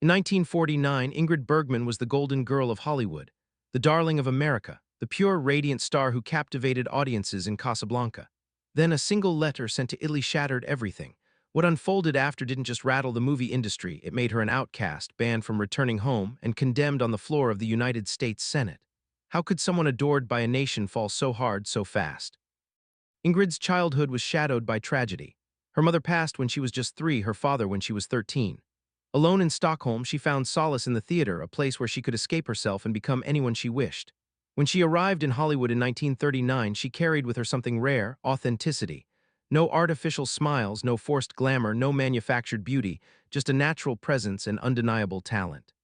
In 1949, Ingrid Bergman was the golden girl of Hollywood, the darling of America, the pure, radiant star who captivated audiences in Casablanca. Then a single letter sent to Italy shattered everything. What unfolded after didn't just rattle the movie industry, it made her an outcast, banned from returning home, and condemned on the floor of the United States Senate. How could someone adored by a nation fall so hard so fast? Ingrid's childhood was shadowed by tragedy. Her mother passed when she was just 3, her father when she was 13. Alone in Stockholm, she found solace in the theater, a place where she could escape herself and become anyone she wished. When she arrived in Hollywood in 1939, she carried with her something rare: authenticity. No artificial smiles, no forced glamour, no manufactured beauty, just a natural presence and undeniable talent.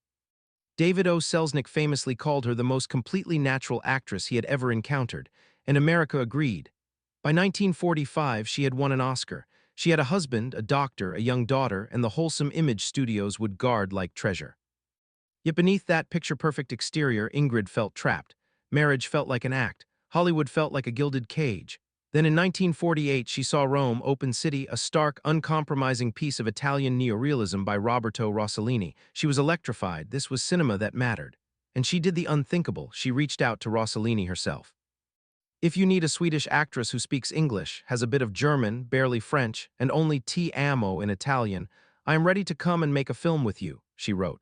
David O. Selznick famously called her the most completely natural actress he had ever encountered, and America agreed. By 1945, she had won an Oscar. She had a husband, a doctor, a young daughter, and the wholesome image studios would guard like treasure. Yet beneath that picture-perfect exterior, Ingrid felt trapped. Marriage felt like an act. Hollywood felt like a gilded cage. Then in 1948, she saw Rome, Open City, a stark, uncompromising piece of Italian neorealism by Roberto Rossellini. She was electrified. This was cinema that mattered. And she did the unthinkable. She reached out to Rossellini herself. "If you need a Swedish actress who speaks English, has a bit of German, barely French, and only ti amo in Italian, I am ready to come and make a film with you," she wrote.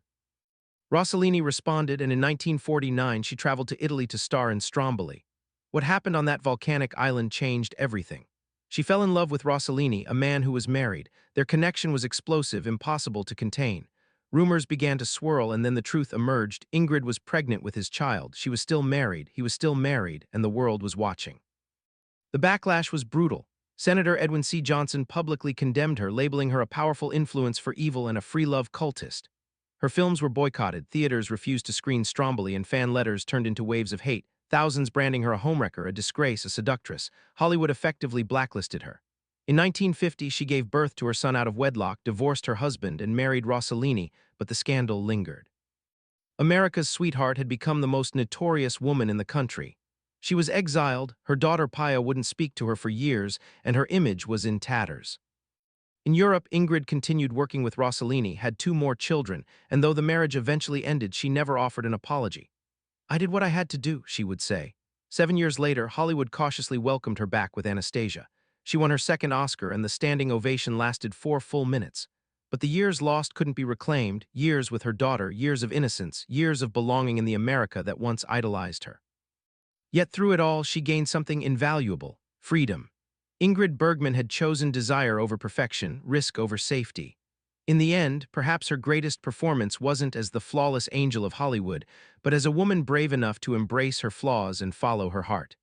Rossellini responded, and in 1949 she traveled to Italy to star in Stromboli. What happened on that volcanic island changed everything. She fell in love with Rossellini, a man who was married. Their connection was explosive, impossible to contain. Rumors began to swirl, and then the truth emerged. Ingrid was pregnant with his child. She was still married, he was still married, and the world was watching. The backlash was brutal. Senator Edwin C. Johnson publicly condemned her, labeling her a powerful influence for evil and a free-love cultist. Her films were boycotted, theaters refused to screen Stromboli, and fan letters turned into waves of hate, thousands branding her a homewrecker, a disgrace, a seductress. Hollywood effectively blacklisted her. In 1950, she gave birth to her son out of wedlock, divorced her husband, and married Rossellini, but the scandal lingered. America's sweetheart had become the most notorious woman in the country. She was exiled, her daughter Pia wouldn't speak to her for years, and her image was in tatters. In Europe, Ingrid continued working with Rossellini, had 2 more children, and though the marriage eventually ended, she never offered an apology. "I did what I had to do," she would say. 7 years later, Hollywood cautiously welcomed her back with Anastasia. She won her second Oscar, and the standing ovation lasted 4 full minutes. But the years lost couldn't be reclaimed, years with her daughter, years of innocence, years of belonging in the America that once idolized her. Yet through it all, she gained something invaluable: freedom. Ingrid Bergman had chosen desire over perfection, risk over safety. In the end, perhaps her greatest performance wasn't as the flawless angel of Hollywood, but as a woman brave enough to embrace her flaws and follow her heart.